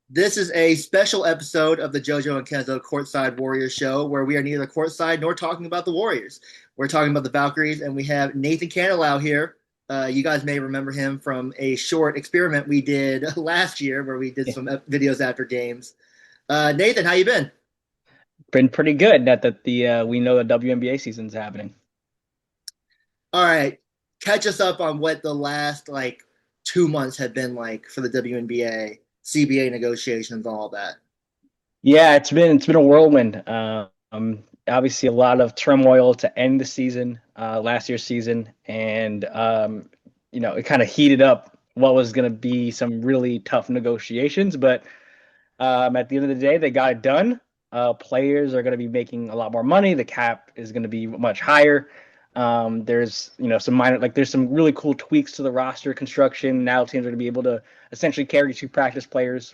This is a special episode of the JoJo and Kenzo Courtside Warriors show where we are neither courtside nor talking about the Warriors. We're talking about the Valkyries, and we have Nathan Canilao here. You guys may remember him from a short experiment we did last year where we did Yeah. some videos after games. Nathan, how you been? Been pretty good. That the we know the WNBA season's happening. All right, catch us up on what the last 2 months have been like for the WNBA CBA negotiations, all that. Yeah, it's been a whirlwind. Obviously a lot of turmoil to end the season, last year's season, and it kind of heated up what was going to be some really tough negotiations. But at the end of the day, they got it done. Players are going to be making a lot more money. The cap is going to be much higher. There's some minor there's some really cool tweaks to the roster construction. Now teams are going to be able to essentially carry two practice players,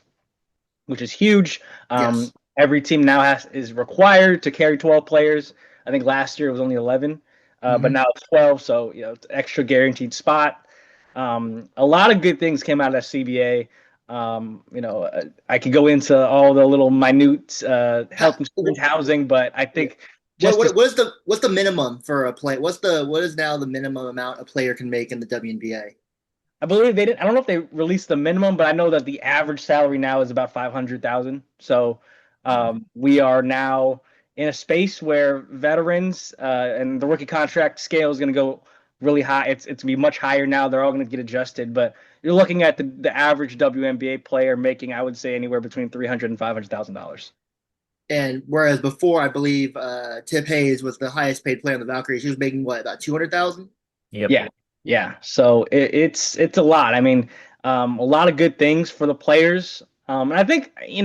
which is huge. Yes. Every team now is required to carry 12 players. I think last year it was only 11, but Mm-hmm. now it's 12. So it's an extra guaranteed spot. A lot of good things came out of that CBA. I could go into all the little minute health insurance, housing, but I think What just to, what's the minimum for a play? What is now the minimum amount a player can make in the WNBA? I believe they didn't. I don't know if they released the minimum, but I know that the average salary now is about 500,000. So we are now in a space where veterans and the rookie contract scale is going to go really high. It's gonna be much higher now. They're all going to get adjusted, but you're looking at the average WNBA player making, I would say, anywhere between 300 and $500,000. And whereas before, I believe Tip Hayes was the highest paid player on the Valkyries. She was making what, about 200,000? Yeah, yeah. So it's a lot. I mean, a lot of good things for the players. And I think a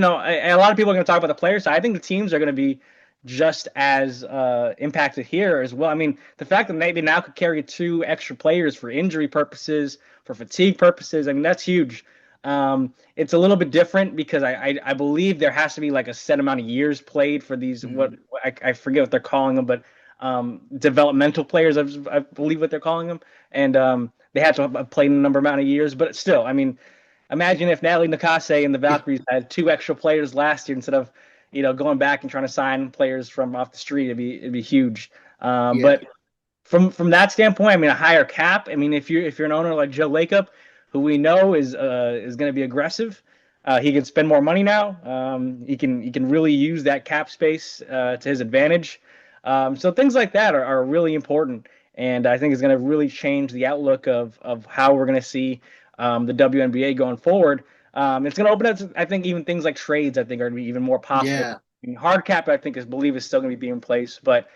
lot of people are going to talk about the players side. I think the teams are going to be just as impacted here as well. I mean, the fact that they now could carry two extra players for injury purposes, for fatigue purposes. I mean, that's huge. It's a little bit different because I believe there has to be like a set amount of years played for these. What Mm-hmm. I forget what they're calling them, but developmental players, I believe what they're calling them, and they had to have played a number amount of years. But still, I mean, imagine if Natalie Nakase and the Valkyries had two extra players last year instead of going back and trying to sign players from off the street. It'd be huge. Yeah. But from that standpoint, I mean, a higher cap. I mean, if you're an owner like Joe Lacob, who we know is going to be aggressive, he can spend more money now. He can really use that cap space to his advantage. So things like that are really important, and I think it's going to really change the outlook of how we're going to see the WNBA going forward. It's going to open up, I think, even things like trades. I think are going to be even more possible. Yeah. I mean, hard cap, I think, is still going to be in place, but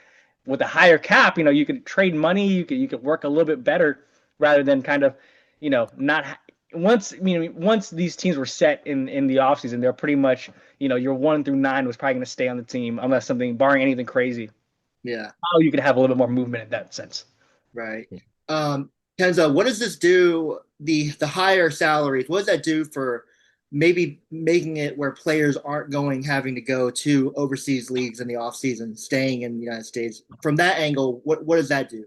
with a higher cap, you could trade money, you could work a little bit better rather than kind of, not once these teams were set in the offseason, they're pretty much, your 1 through 9 was probably going to stay on the team unless something barring anything crazy. Yeah. Oh, you could have a little bit more movement in that sense. Right. Um, Kenzo, what does this do? The higher salaries, what does that do for maybe making it where players aren't having to go to overseas leagues in the off season, staying in the United States? From that angle, what does that do?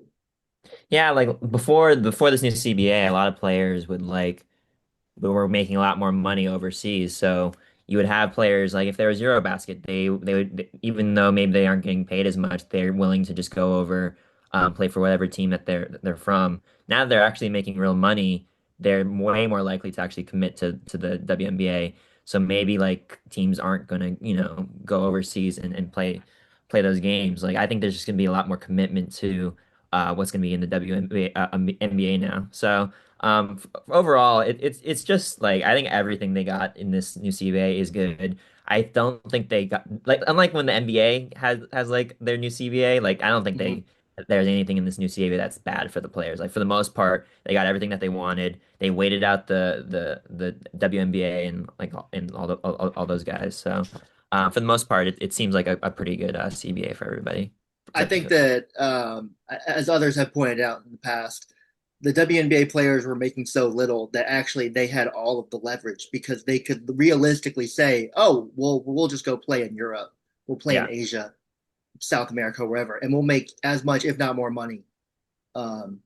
Yeah, like before this new CBA, a lot of players were making a lot more money overseas. So you would have players like if there was Eurobasket, they would, even though maybe they aren't getting paid as much, they're willing to just go over, play for whatever team that they're from. Now that they're actually making real money, they're way more likely to actually commit to the WNBA. So maybe like teams aren't gonna, go overseas and play those games. Like I think there's just gonna be a lot more commitment to what's gonna be in the WNBA NBA now. So overall, it's just like I think everything they got in this new CBA is good. I don't think they got like unlike when the NBA has like their new CBA, like I don't think Mhm. there's anything in this new CBA that's bad for the players. Like for the most part, they got everything that they wanted. They waited out the WNBA and like and all those guys. So for the most part, it seems like a pretty good CBA for everybody, I except think for that, as others have pointed out in the past, the WNBA players were making so little that actually they had all of the leverage because they could realistically say, "Oh, well, we'll just go play in Europe, we'll play in yeah. Asia, South America, wherever, and we'll make as much, if not more, money."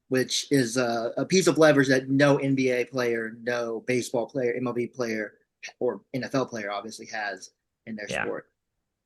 Which is a piece of leverage that no NBA player, no baseball player, MLB player or NFL player obviously has in their Yeah. sport.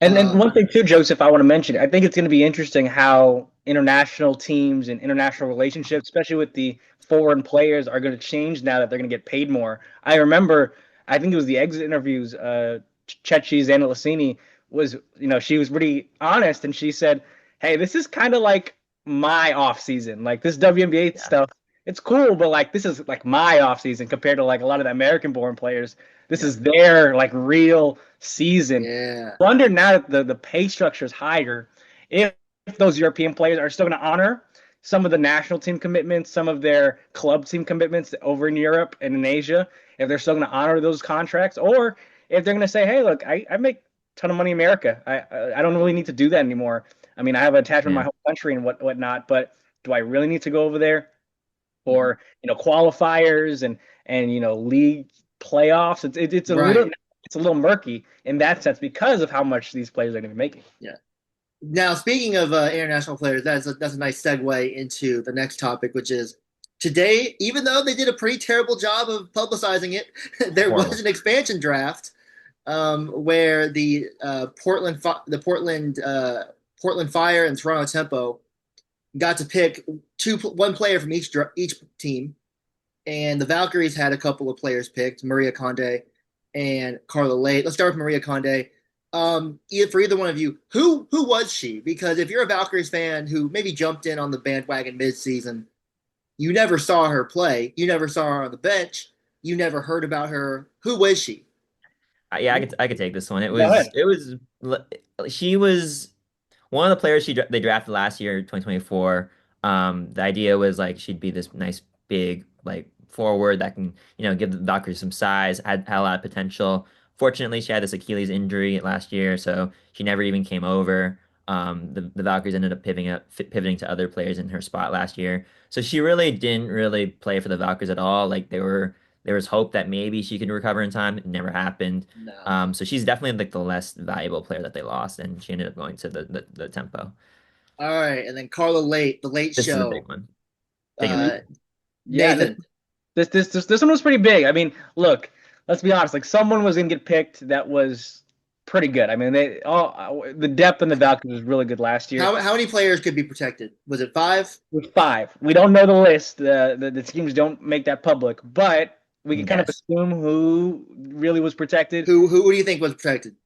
And Um, one thing too, Joseph, I want to mention, I think it's going to be interesting how international teams and international relationships, especially with the foreign players, are going to change now that they're going to get paid more. I remember, I think it was the exit interviews, Chetchi Zanalissini was, she was pretty honest and she said, hey, this is kind of like my off season. Like this WNBA Yeah. stuff, it's cool, but like this is like my off season compared to like a lot of the American born players. This Yeah. is their like real season. yeah, Wonder now that the pay structure is higher, if those European players are still going to honor some of the national team commitments, some of their club team commitments over in Europe and in Asia, if they're still going to honor those contracts, or if they're going to say, hey, look, I make a ton of money in America. I don't really need to do that anymore. I mean, I have an attachment to my Yeah. home country and whatnot, but do I really need to go over there mhm, for qualifiers and league playoffs? It's a little right. murky in that sense because of how much these players are going to be making. Yeah. Now, speaking of international players, that's a nice segue into the next topic, which is today. Even though they did a pretty terrible job of publicizing it, there was Horrible. an expansion draft where Portland Fire and Toronto Tempo got to pick one player from each team, and the Valkyries had a couple of players picked, Maria Conde and Carla Late. Let's start with Maria Conde. For either one of you, who was she? Because if you're a Valkyries fan who maybe jumped in on the bandwagon mid-season, you never saw her play, you never saw her on the bench, you never heard about her. Who was she? Yeah, I could take this one. Go ahead. She was one of the players they drafted last year, 2024. The idea was like she'd be this nice big like forward that can, give the Valkyries some size, had a lot of potential. Fortunately, she had this Achilles injury last year, so she never even came over. The Valkyries ended up pivoting to other players in her spot last year. So she really didn't really play for the Valkyries at all. Like there was hope that maybe she could recover in time. It never happened. No. So she's definitely like the less valuable player that they lost, and she ended up going to the Tempo. All right, and then Carla Late, the Late This is a big Show. one. Take it back. Uh, Yeah, Nathan, this one was pretty big. I mean, look, let's be honest. Like someone was gonna get picked that was pretty good. I mean, they all the depth in the Valkyries was really good last year. how many players could be protected? Was it five? With five, we don't know the list. The teams don't make that public, but we You can can kind of guess. assume who really was protected. Who do you think was protected?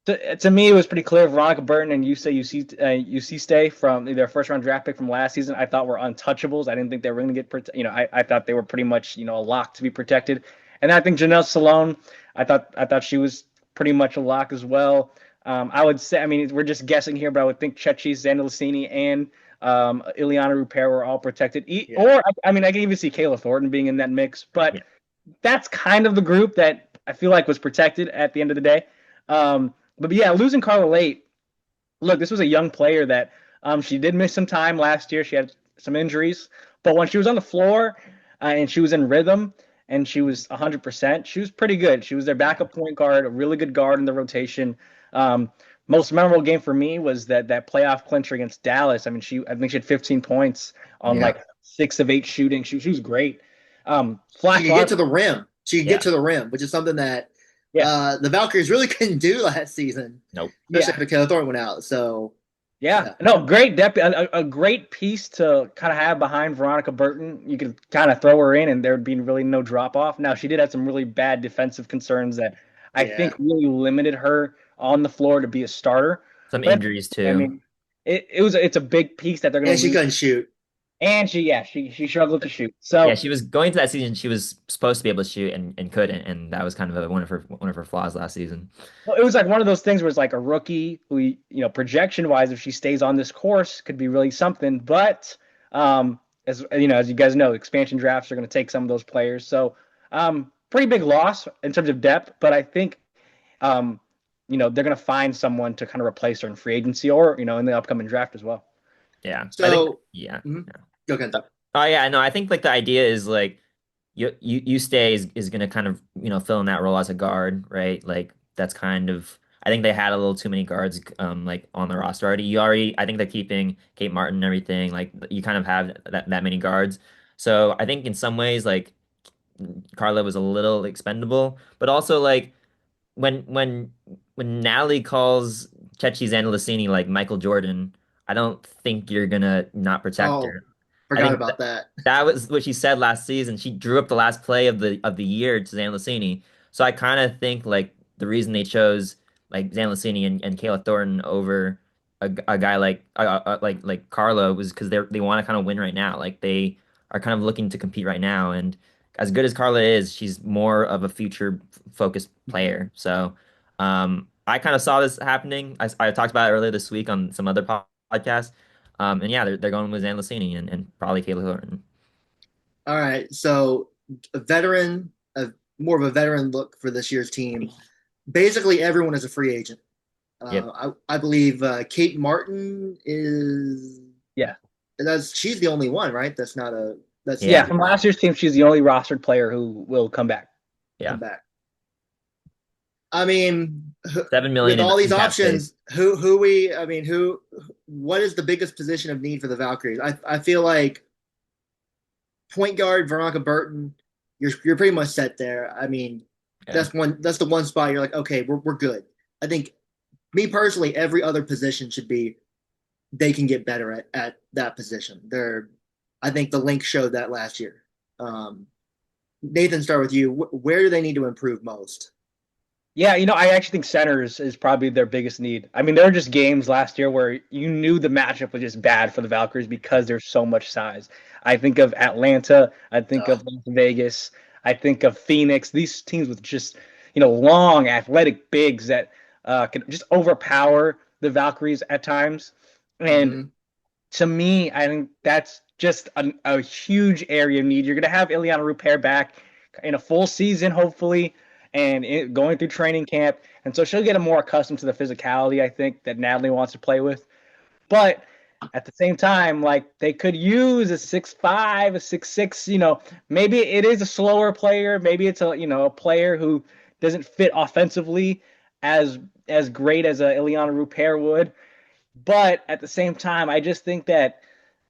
To me, it was pretty clear. Veronica Burton and UC Stay from their first round draft pick from last season, I thought were untouchables. I didn't think they were going to get, I thought they were pretty much, a lock to be protected. And I think Janelle Salone, I thought she was pretty much a lock as well. I would say, I mean, we're just guessing here, but I would think Chetchis, Zandalicini, and Ileana Rupert were all protected. Yeah. Or, I mean, I can even see Kayla Thornton being in that mix, but Yeah. that's kind of the group that I feel like was protected at the end of the day. But yeah, losing Carla Late. Look, this was a young player that she did miss some time last year. She had some injuries, but when she was on the floor and she was in rhythm and she was 100%, she was pretty good. She was their Yeah. backup point guard, a really good guard in the rotation. Most memorable game for me was that playoff clincher against Dallas. I mean, I think she had 15 points on Yeah. like 6 of 8 shooting. She was great. She Flash could get Lark, to the rim. She could get Yeah. to the rim, which is something that yeah, the Valkyries really couldn't do last season, Nope. especially yeah. after Kayla Thornton went out. So, Yeah, yeah, no, great depth, a great piece to kind of have behind Veronica Burton. You could kind of throw her in, and there would be really no drop off. Now she did have some really bad defensive concerns that I yeah. think really limited her on the floor to be a starter. Some But injuries I too. mean, it's a big piece that they're And going to she lose. couldn't shoot. And she struggled to shoot. Yeah, So she was going to that season. She was supposed to be able to shoot and couldn't, and that was kind of one of her flaws last season. well, it was like one of those things where it's like a rookie who, projection wise, if she stays on this course, could be really something. But as you guys know, expansion drafts are going to take some of those players. So pretty big loss in terms of depth. But I think um, they're going to find someone to kind of replace her in free agency or in the upcoming draft as well. Yeah, I think. So, Yeah. mhm. Go Kenzo. Oh yeah, no, I think like the idea is like you stay is gonna kind of fill in that role as a guard, right? Like that's kind of I think they had a little too many guards like on the roster already. I think they're keeping Kate Martin and everything. Like you kind of have that many guards. So I think in some ways like Carla was a little expendable, but also like when Natalie calls Chechi Zandalicini like Michael Jordan, I don't think you're gonna not protect Oh, her. I forgot think about that. that was what she said last season. She drew up the last play of the year to Zandalicini. So I kind of think like the reason they chose like Zandalicini and Kayla Thornton over a guy like Carlo was because they want to kind of win right now. Like they are kind of looking to compete right now, and as good as Carla is, she's more of a future focused player. So I kind of saw this happening. I talked about it earlier this week on some other podcasts. And yeah, they're going with Zandalicini and probably Kayla Thornton. All right, so a veteran, more of a veteran look for this year's team. Basically, everyone is a free agent. Yep. I believe Kate Martin is Yeah. that's she's the only one, right? That's not a that's Yeah, Yeah. injured from now. last year's team, she's the only rostered player who will come back. Yeah. Come back. I mean, 7 million with all these in cap space. options, who we I mean, who what is the biggest position of need for the Valkyries? I feel like point guard Veronica Burton, you're pretty much set there. I mean, Yeah. that's the one spot you're like, okay, we're good. I think me personally, every other position should be they can get better at that position. They're I think the link showed that last year. Um, Nathan, start with you. Where do they need to improve most? Yeah, I actually think centers is probably their biggest need. I mean, there were just games last year where you knew the matchup was just bad for the Valkyries because there's so much size. I think of Atlanta, I think Uh, of Las Vegas, I think of Phoenix. These teams with just, long athletic bigs that can just overpower the Valkyries at times. And mm-hmm. to me, I think that's just a huge area of need. You're going to have Ileana Ruper back in a full season, hopefully, and going through training camp. And so she'll get more accustomed to the physicality, I think, that Natalie wants to play with. But at the same time, like they could use a 6'5", a 6'6", maybe it is a slower player. Maybe it's a player who doesn't fit offensively as as great as a Ileana Ruper would. But at the same time, I just think that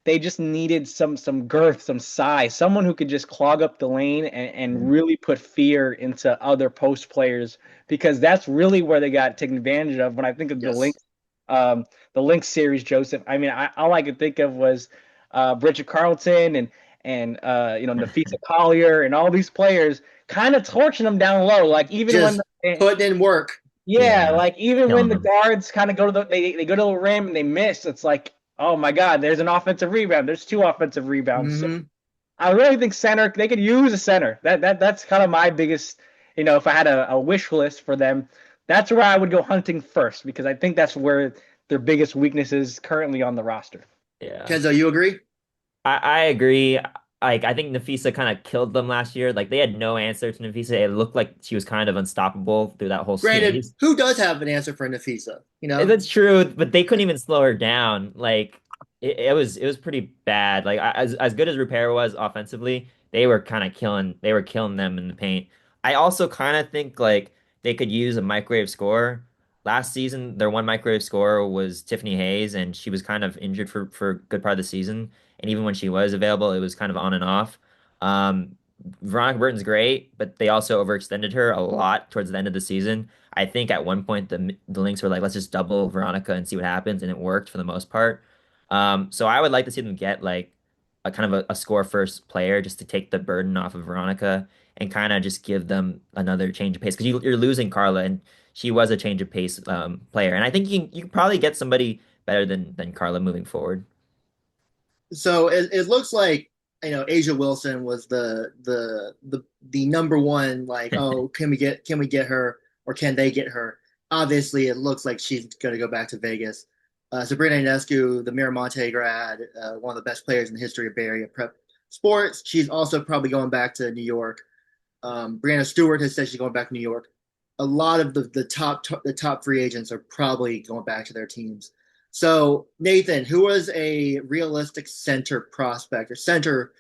they just needed some girth, some size, someone who could just clog up the lane and really put fear into other post players because that's really where they got taken advantage of. When I think of Yes. The Lynx series, Joseph, I mean, all I could think of was Bridget Carlton and Nafisa Collier and all these players kind of torching them down low. Like even when Just putting in work. yeah, Yeah. like even when Killing the them. guards kind of go to they go to the rim and they miss, it's like, oh my God, there's an offensive rebound. There's two offensive rebounds. So Mm-hmm. I really think center they could use a center. That's kind of my biggest, if I had a wish list for them, that's where I would go hunting first because I think that's where their biggest weakness is currently on the roster. Yeah. Kenzo, you agree? I agree. Like I think Nafisa kind of killed them last year. Like they had no answer to Nafisa. It looked like she was kind of unstoppable through that whole Granted, series. who does have an answer for Nafisa? You know, That's true, but they couldn't even slow her down. Like it was pretty bad. Like as good as Repair was offensively, they were killing them in the paint. I also kind of think like they could use a microwave scorer. Last season, their one microwave scorer was Tiffany Hayes, and she was kind of injured for a good part of the season. And even when she was available, it was kind of on and off. Um, Veronica Burton's great, but they also overextended her a lot towards the end of the season. I think at one point the Lynx were like, let's just double Veronica and see what happens, and it worked for the most part. So I would like to see them get like a kind of a score first player just to take the burden off of Veronica and kind of just give them another change of pace because you're losing Carla and she was a change of pace player, and I think you can probably get somebody better than Carla moving forward. so it looks like Asia Wilson was the number one. Like, oh, can we get her or can they get her? Obviously, it looks like she's going to go back to Vegas. Sabrina Ionescu, the Miramonte grad, one of the best players in the history of Bay Area prep sports. She's also probably going back to New York. Brianna Stewart has said she's going back to New York. A lot of the top free agents are probably going back to their teams. So Nathan, who was a realistic center prospect or center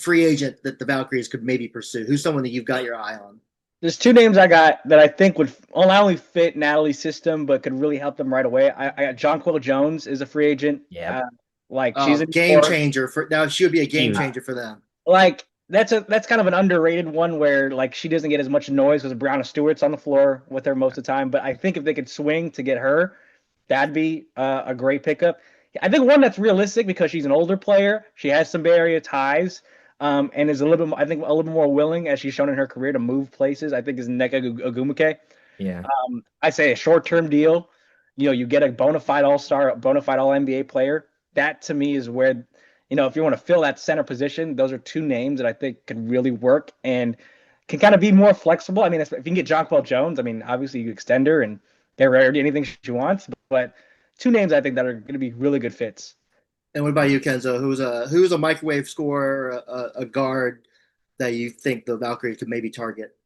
free agent that the Valkyries could maybe pursue? Who's someone that you've got your eye on? There's two names I got that I think would not only fit Natalie's system, but could really help them right away. I got Jonquil Jones is a free agent. Yep. Like she's Oh, in New game York. changer for now. She would be a game Huge. changer for them. Like that's kind of an underrated one where like she doesn't get as much noise because Brianna Stewart's on the floor with her most of the time. But I think if they could swing to get her, that'd be a great pickup. I think one that's realistic because she's an older player. She has some Bay Area ties, and is a little bit, I think, a little bit more willing as she's shown in her career to move places. I think is Nneka Ogwumike. Yeah. I say a short-term deal. You get a bona fide all-star, a bona fide all-NBA player. That to me is where, if you want to fill that center position, those are two names that I think could really work and can kind of be more flexible. I mean, if you can get Jonquel Jones, I mean, obviously you extend her and get her anything she wants, but two names I think that are going to be really good fits. And what about you, Kenzo? Who's a microwave scorer, a guard that you think the Valkyries could maybe target?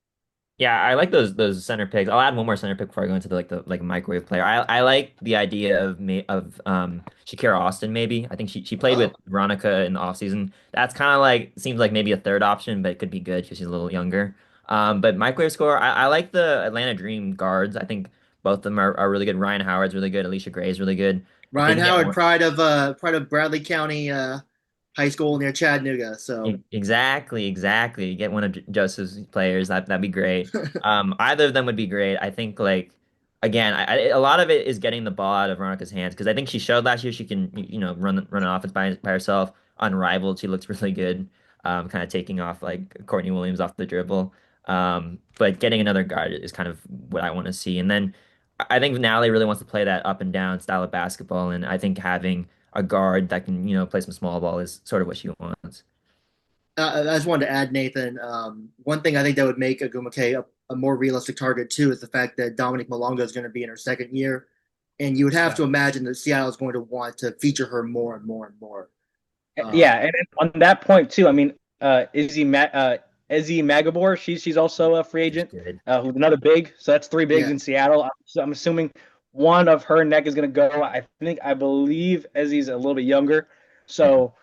Yeah, I like those center picks. I'll add one more center pick before I go into the microwave player. I like the idea of Shakira Austin maybe. I think she played with Oh, Veronica in the offseason. That's kind of like seems like maybe a third option, but it could be good because she's a little younger. But microwave score, I like the Atlanta Dream guards. I think both of them are really good. Ryan Howard's really good. Alicia Gray's really good. If they Ryan can get Howard, one. pride of Bradley County High School near Chattanooga. So Exactly, exactly. Get one of Joseph's players. That'd be great. Either of them would be great. I think like again, a lot of it is getting the ball out of Veronica's hands because I think she showed last year she can run an offense by herself, unrivaled. She looks really good. Kind of taking off like Courtney Williams off the dribble. But getting another guard is kind of what I want to see. And then I think Natalie really wants to play that up and down style of basketball, and I think having a guard that can play some small ball is sort of what she wants. I just wanted to add, Nathan. One thing I think that would make Agumake a more realistic target too is the fact that Dominique Malonga is going to be in her second year, and you would have Yeah. to imagine that Seattle is going to want to feature her more and more and more. Yeah, Um, and on that point too, I mean, Izzy Magabor, she's also a free She's agent, good. who's another big. So that's three bigs yeah, in Seattle. I'm assuming one of her neck is going to go. I believe Izzy's a little bit younger, Yeah. so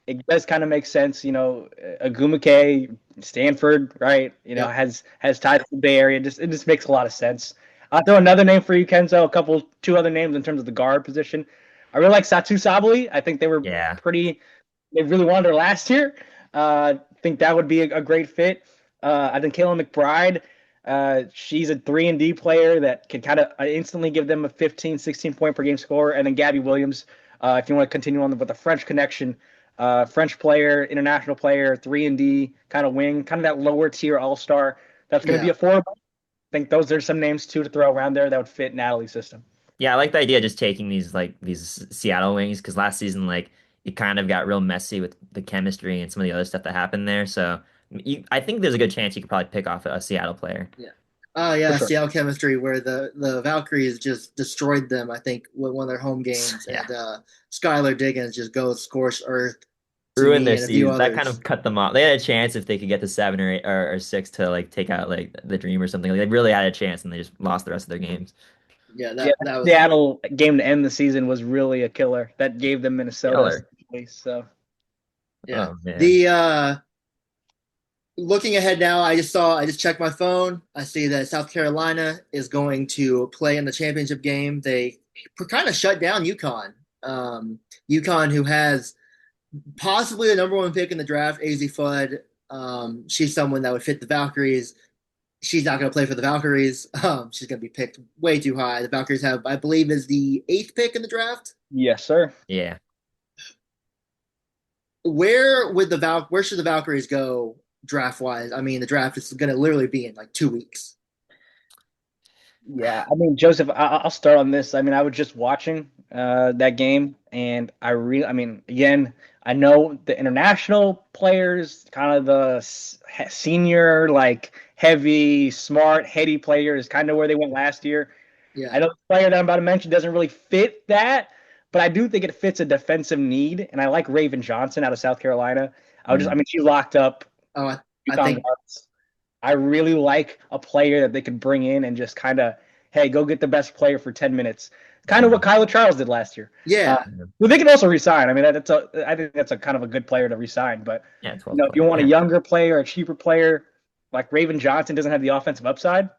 it does kind of make sense. Agumake, Stanford, right? yep, Has ties to the Bay Area. It just makes a lot of sense. I'll throw another name for you, Kenzo. Two other names in terms of the guard position. I really like Satu Sabali. I think they were Yeah. pretty they really wanted her last year. I think that would be a great fit. I think Kayla McBride, she's a 3-and-D player that can kind of instantly give them a 15, 16 point per game score. And then Gabby Williams, if you want to continue on with the French connection, French player, international player, 3-and-D kind of wing, kind of that lower tier all-star that's going to be yeah. affordable. I think those are some names too to throw around there that would fit Natalie's system. Yeah, I like the idea of just taking these Seattle wings because last season it kind of got real messy with the chemistry and some of the other stuff that happened there. So I think there's a good chance you could probably pick off a Seattle player. Yeah. For Yeah, sure. Seattle chemistry where the Valkyries just destroyed them, I think, with one of their home games. Yeah. And Skylar Diggins just goes scorched earth to Ruined me their and a few season. That kind others. of cut them off. They had a chance if they could get to 7 or 8 or six to like take out like the Dream or something. Like, they really had a chance and they just lost the rest of their games. Yeah, Yeah, that was Seattle game to end the season was really a killer. That gave them Minnesota Killer. essentially. So yeah. Oh man. The looking ahead now, I just checked my phone. I see that South Carolina is going to play in the championship game. They kind of shut down UConn. UConn, who has possibly the number one pick in the draft, AZ Fudd. She's someone that would fit the Valkyries. She's not going to play for the Valkyries. She's going to be picked way too high. The Valkyries have, I believe, is the eighth pick in the draft. yes, sir. Yeah. Where should the Valkyries go draft wise? I mean, the draft is going to literally be in like 2 weeks. Yeah, I mean, Joseph, I'll start on this. I mean, I was just watching that game, and I mean, again, I know the international players, kind of the senior, like heavy, smart, heady players, kind of where they went last year. Yeah, I know the player that I'm about to mention doesn't really fit that, but I do think it fits a defensive need, and I like Raven Johnson out of South Carolina. I Mm. mean, she locked up Oh, I UConn think guards. I really like a player that they could bring in and just kind of, hey, go get the best player for 10 minutes. Kind of Yeah. what Kyla Charles did last year. Uh, yeah, but they can also resign. I mean, I think that's a kind of a good player to resign. But Yeah, 12th if you player. want a Yeah. younger player, a cheaper player, like Raven Johnson doesn't have the offensive upside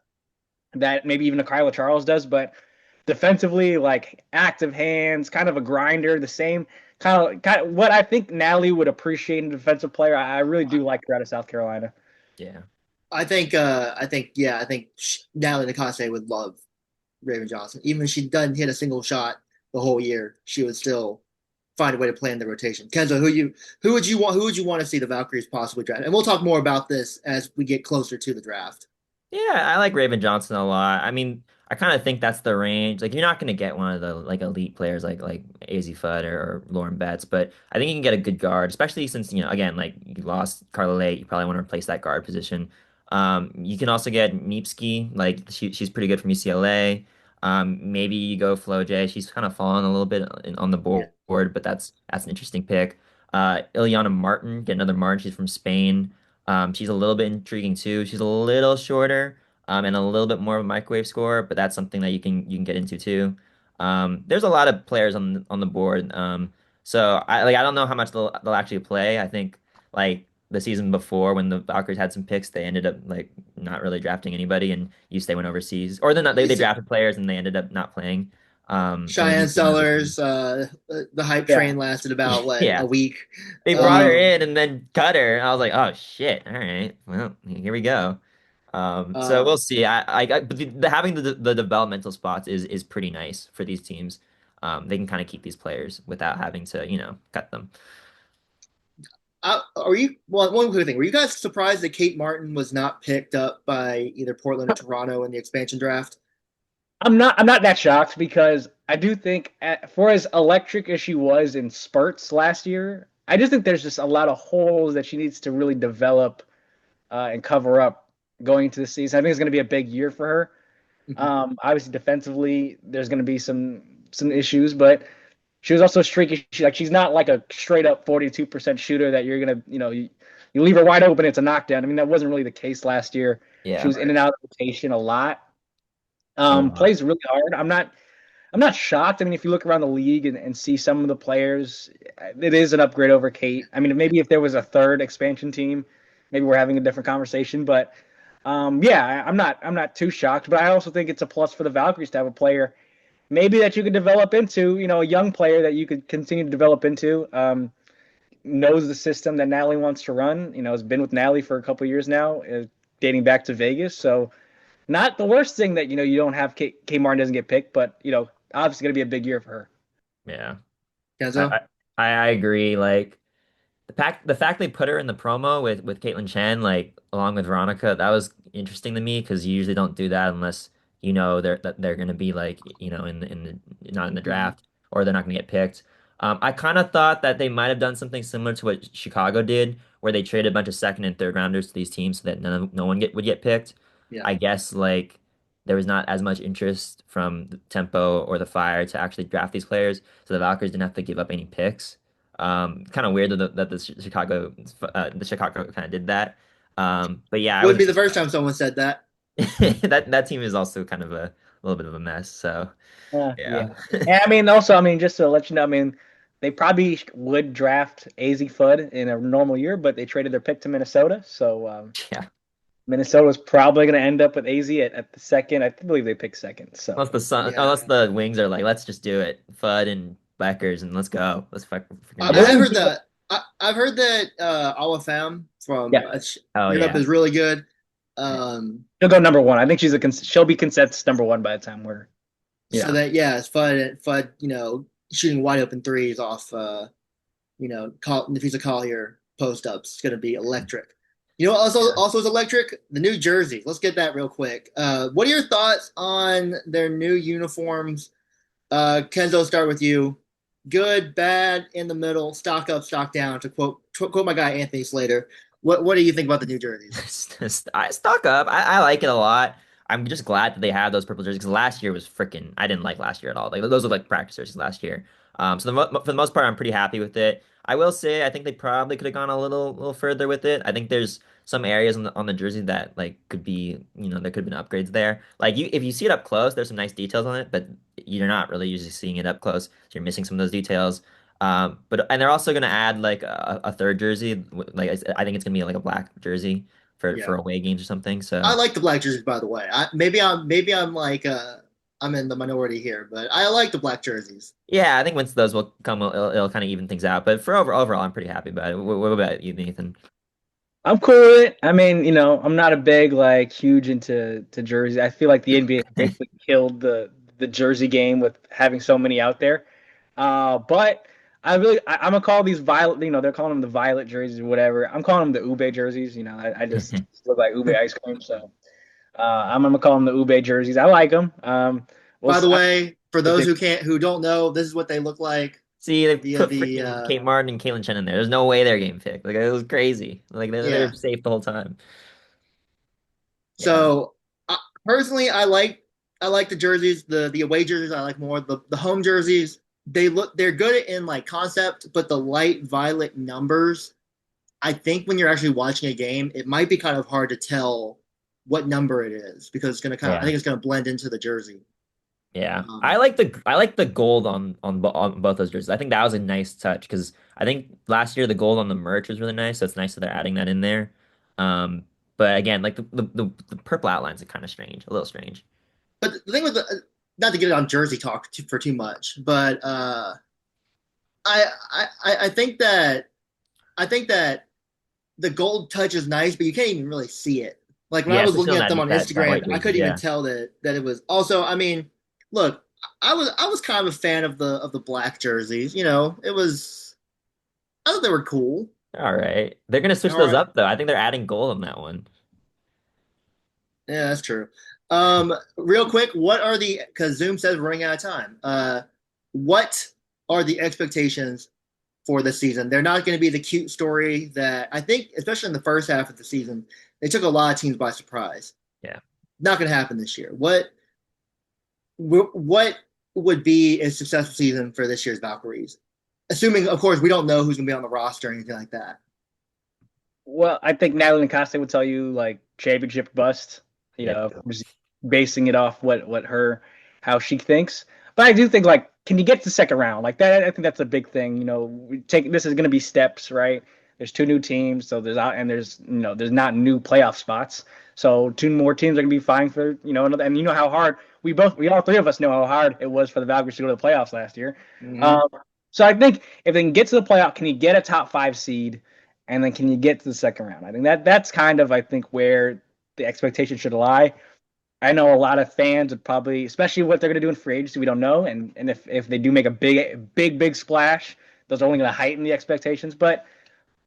that maybe even a Kyla Charles does, but defensively, like active hands, kind of a grinder, the same kind of what I think Natalie would appreciate in a defensive player. I really do like her out of South Carolina. Yeah. I think Natalie Nakase would love Raven Johnson. Even if she doesn't hit a single shot the whole year, she would still find a way to play in the rotation. Kenzo, who would you want to see the Valkyries possibly draft? And we'll talk more about this as we get closer to the draft. Yeah, I like Raven Johnson a lot. I mean, I kind of think that's the range. Like, you're not going to get one of the like elite players like AZ Fudd or Lauren Betts, but I think you can get a good guard, especially since, again, like you lost Carla Late, you probably want to replace that guard position. You can also get Neepsky, like she's pretty good from UCLA. Maybe you go Flo J. She's kind of fallen a little bit on the Yeah. board, but that's an interesting pick. Ileana Martin, get another Martin. She's from Spain. She's a little bit intriguing too. She's a little shorter, and a little bit more of a microwave score, but that's something that you can get into too. There's a lot of players on the board. So I don't know how much they'll actually play. I think like the season before when the Valkyries had some picks, they ended up like not really drafting anybody, and they went overseas, or they drafted players and they ended up not playing. And then Cheyenne Houston went Sellers, overseas. the hype Yeah. train lasted about what a Yeah. week. They brought her Um, in and then cut her. I was like, oh shit. All right. Well, here we go. So we'll um, see. But having the developmental spots is pretty nice for these teams. They can kind of keep these players without having to, cut them. are you one quick thing? Were you guys surprised that Kate Martin was not picked up by either Portland or Toronto in the expansion draft? I'm not that shocked because I do think for as electric as she was in spurts last year, I just think there's just a lot of holes that she needs to really develop and cover up going into the season. I think it's going to be a big year for her. Mhm. Obviously, defensively, there's going to be some issues, but she was also streaky. She's not like a straight up 42% shooter that you're gonna you leave her wide open, it's a knockdown. I mean, that wasn't really the case last year. She Yeah, was in and out of rotation a lot. a lot. Plays really hard. I'm not shocked. I mean, if you look around the league and see some of the players, it is an upgrade over Kate. I mean, maybe if there was a third expansion team, maybe we're having a different conversation. But yeah, I'm not too shocked. But I also think it's a plus for the Valkyries to have a player maybe that you could develop into, a young player that you could continue to develop into. Knows the system that Natalie wants to run. Has been with Natalie for a couple of years now, dating back to Vegas. So not the worst thing that you don't have K Martin doesn't get picked, but obviously going to be a big year for her. Yeah, I, Kenzo? I I agree. Like the fact they put her in the promo with Caitlyn Chen, like along with Veronica, that was interesting to me because you usually don't do that unless they're gonna be like in the not in the Mhm. draft or they're not gonna get picked. I kind of thought that they might have done something similar to what Chicago did, where they traded a bunch of second and third rounders to these teams so that no one would get picked. Yeah. I guess like there was not as much interest from the Tempo or the Fire to actually draft these players, so the Valkyries didn't have to give up any picks. Kind of weird that the Chicago kind of did that. But yeah, I Wouldn't be wasn't the too first time someone said that. that team is also kind of a little bit of a mess. So yeah, Yeah. And I mean, also, I mean, just to let you know, I mean, they probably would draft AZ Fudd in a normal year, but they traded their pick to Minnesota. So yeah. Minnesota was probably going to end up with AZ at the second. I believe they picked second. So Yeah. Unless the Wings are like, let's just do it, Fudd and Beckers, and let's go, let's freaking I do I it. have believe, heard that. I've heard that Awafam from yeah, Oh Europe yeah, is really good. yeah, she'll go number one. I think she'll be consensus number one by the time we're, So yeah. that yeah, it's Fudd, shooting wide open threes off Nafisa Collier post ups. It's gonna be electric. yeah. Also is electric? The new jerseys. Let's get that real quick. What are your thoughts on their new uniforms? Kenzo, start with you. Good, bad, in the middle, stock up, stock down. To quote my guy Anthony Slater. What do you think about the new jerseys? I stock up. I like it a lot. I'm just glad that they have those purple jerseys because last year was freaking. I didn't like last year at all. Like those are like practice jerseys last year. For the most part, I'm pretty happy with it. I will say I think they probably could have gone a little further with it. I think there's some areas on the jersey that like could be there could have been upgrades there. Like if you see it up close, there's some nice details on it, but you're not really usually seeing it up close, so you're missing some of those details. And they're also gonna add like a third jersey. Like I think it's gonna be like a black jersey for Yeah. away games or something. I So like the black jerseys, by the way. Maybe I'm like I'm in the minority here, but I like the black jerseys. Yeah, I think once those will come, it'll kind of even things out. But for overall, I'm pretty happy about it. What about you, Nathan? I'm cool with it. I mean, I'm not a big like huge into jerseys. I feel like the NBA basically killed the jersey game with having so many out there. But I'm gonna call these violet. They're calling them the violet jerseys or whatever. I'm calling them the ube jerseys. I just look like ube ice cream, so I'm gonna call them the ube jerseys. I like them. By the I'm way, for a those big who don't know, this is what they look like See, they via put the freaking Kate Martin and Caitlin Chen in there. There's no way they're getting picked. Like it was crazy. Like they're yeah. safe the whole time. Yeah, So personally, I like the jerseys, the away jerseys. I like more the home jerseys. They're good in like concept, but the light violet numbers. I think when you're actually watching a game, it might be kind of hard to tell what number it is because it's gonna kind of I yeah. think it's gonna blend into the jersey. Yeah, Um, I like the gold on both those jerseys. I think that was a nice touch because I think last year the gold on the merch was really nice, so it's nice that they're adding that in there. Um, but again, like the purple outlines are kind of strange, a little strange. but the thing with the not to get it on jersey talk for too much, but I think that I think that the gold touch is nice, but you can't even really see it. Like when I Yeah, was especially looking on at them on that Instagram, white I jerseys. couldn't even Yeah, tell that it was. Also, I mean, look, I was kind of a fan of the black jerseys. It was I thought they were cool. all right. They're gonna switch All those right, up though. I think they're adding gold on that one. yeah, that's true. Real quick, what are the because Zoom says we're running out of time. What are the expectations for this season? They're not going to be the cute story that I think, especially in the first half of the season, they took a lot of teams by surprise. Yeah. Not going to happen this year. What would be a successful season for this year's Valkyries? Assuming, of course, we don't know who's going to be on the roster or anything like that. Well, I think Natalie Costa would tell you like championship bust. Yep. Just basing it off what her how she thinks. But I do think like, can you get to the second round like that? I think that's a big thing. We take this is going to be steps, right? There's two new teams, so there's not new playoff spots. So two more teams are going to be vying for another. And you know how hard we all three of us know how hard it was for the Valkyries to go to the playoffs last year. Mm-hmm. Um, so I think if they can get to the playoff, can you get a top 5 seed? And then can you get to the second round? I think that's kind of where the expectation should lie. I know a lot of fans would probably, especially what they're going to do in free agency, we don't know. And if they do make a big splash, those are only going to heighten the expectations. But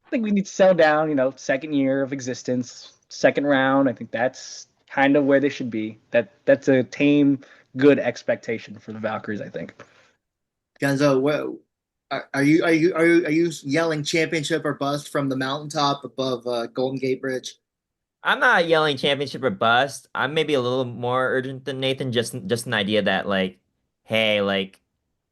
I think we need to settle down. Second year of existence, second round. I think that's kind of where they should be. That's a tame, good expectation for the Valkyries. I think. Genzo, are you yelling championship or bust from the mountaintop above Golden Gate Bridge? I'm not yelling championship or bust. I'm maybe a little more urgent than Nathan. Just an idea that like, hey, like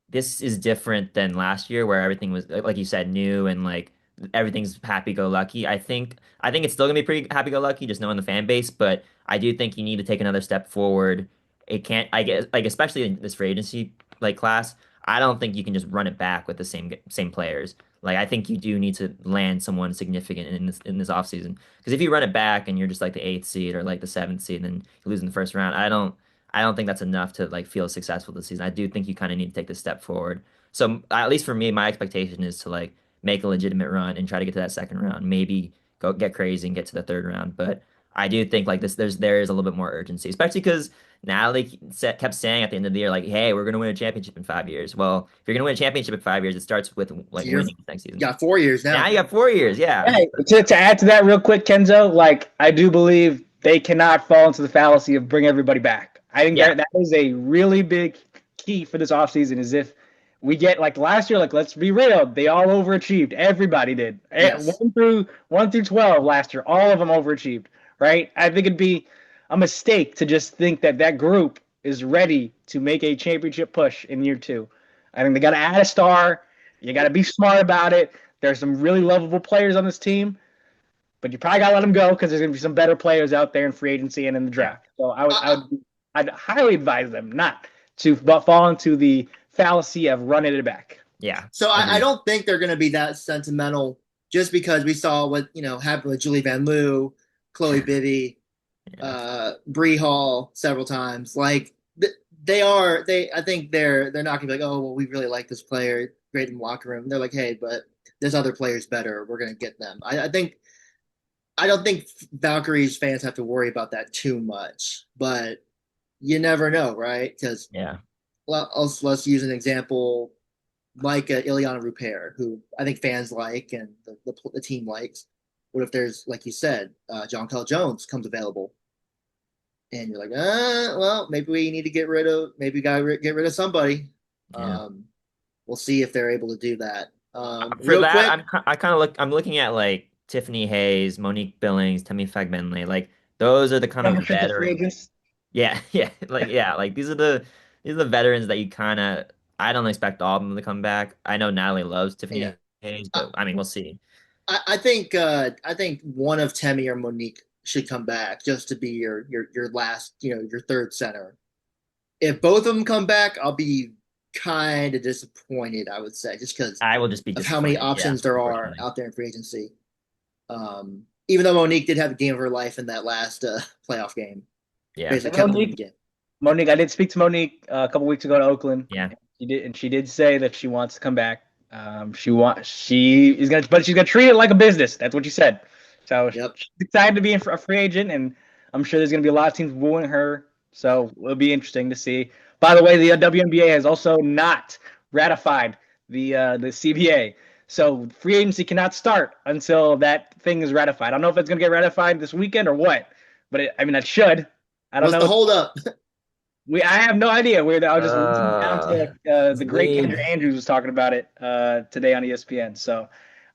this is different than last year where everything was like you said new and like everything's happy go lucky. I think it's still gonna be pretty happy go lucky just knowing the fan base, but I do think you need to take another step forward. It can't I guess like especially in this free agency like class, I don't think you can just run it back with the same players. Like I think you do need to land someone significant in this offseason. Because if you run it back and you're just like the eighth seed or like the seventh seed, then you lose in the first round. I don't think that's enough to like feel successful this season. I do think you kind of need to take this step forward. So at least for me, my expectation is to like make a legitimate run and try to get to that second round. Maybe go get crazy and get to the third round. But I do think like there is a little bit more urgency, especially because Natalie kept saying at the end of the year like, "Hey, we're gonna win a championship in 5 years." Well, if you're gonna win a championship in 5 years, it starts with like You're winning next you season. got 4 years Now now. you got 4 years, yeah. Hey, to add to that real quick, Kenzo, like I do believe they cannot fall into the fallacy of bring everybody back. I think Yeah, that is a really big key for this offseason is if we get like last year, like let's be real, they all overachieved. Everybody did. Yes. One through 12 last year, all of them overachieved, right? I think it'd be a mistake to just think that group is ready to make a championship push in year two. I think they got to add a star. You got to be smart about it. There's some really lovable players on this team, but you probably got to let them go because there's going to be some better players out there in free agency and in the yeah, draft. So I, I'd highly advise them not to fall into the fallacy of running it back. yeah. so I Agreed. don't think they're going to be that sentimental just because we saw what happened with Julie Van Loo, Chloe Bibby, Yeah, Bree Hall several times. Like they are they I think they're not gonna be like, oh well, we really like this player, great in the locker room. They're like, hey, but this other player's better. We're gonna get them. I don't think Valkyries fans have to worry about that too much, but you never know, right? Because Yeah. let's use an example like Ilyana Rupert, who I think fans like and the team likes. What if there's, like you said, John Cal Jones comes available, and you're like, well, maybe we need to maybe we gotta get rid of somebody. Yeah. Um, we'll see if they're able to do that. For Real that, quick, I kind of I'm looking at like Tiffany Hayes, Monique Billings, Temi Fagbenle. Like those are the kind of Unrestricted free veteran. agents. Yeah, yeah. Like these are the veterans that you kind of I don't expect all of them to come back. I know Natalie loves yeah, Tiffany Hayes, I, but I mean we'll see. I think one of Temi or Monique should come back just to be your last, your third center. If both of them come back, I'll be kind of disappointed, I would say, just because I will just be of how many disappointed. Yeah, options there are unfortunately. out there in free agency. Even though Monique did have a game of her life in that last playoff game, Yeah, basically And kept them in the game. Monique, I did speak to Monique a couple weeks ago in Oakland. yeah. She did say that she wants to come back. She is gonna, but she's gonna treat it like a business. That's what she said. So Yep. she's excited to be a free agent, and I'm sure there's gonna be a lot of teams wooing her. So it'll be interesting to see. By the way, the WNBA has also not ratified the CBA. So free agency cannot start until that thing is ratified. I don't know if it's gonna get ratified this weekend or what, but I mean, it should. I don't What's know the what holdup? I have no idea where I was just listening down to This the great league. Kendra Andrews was talking about it today on ESPN. So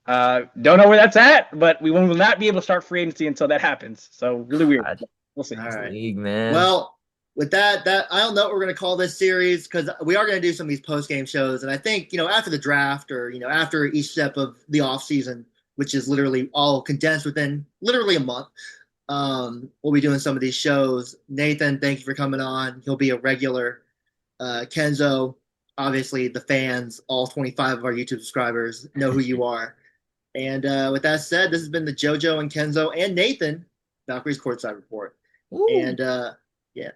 don't know where that's at, but we will not be able to start free agency until that happens. So really weird. God, We'll see. All this right. league, man. Well, with that I don't know what we're going to call this series because we are going to do some of these post game shows, and I think after the draft or after each step of the off season, which is literally all condensed within literally a month. We'll be doing some of these shows. Nathan, thank you for coming on. He'll be a regular. Kenzo, obviously the fans, all 25 of our YouTube subscribers know who you are. And with that said, this has been the JoJo and Kenzo and Nathan Valkyrie's Courtside Report. Woo. And yeah,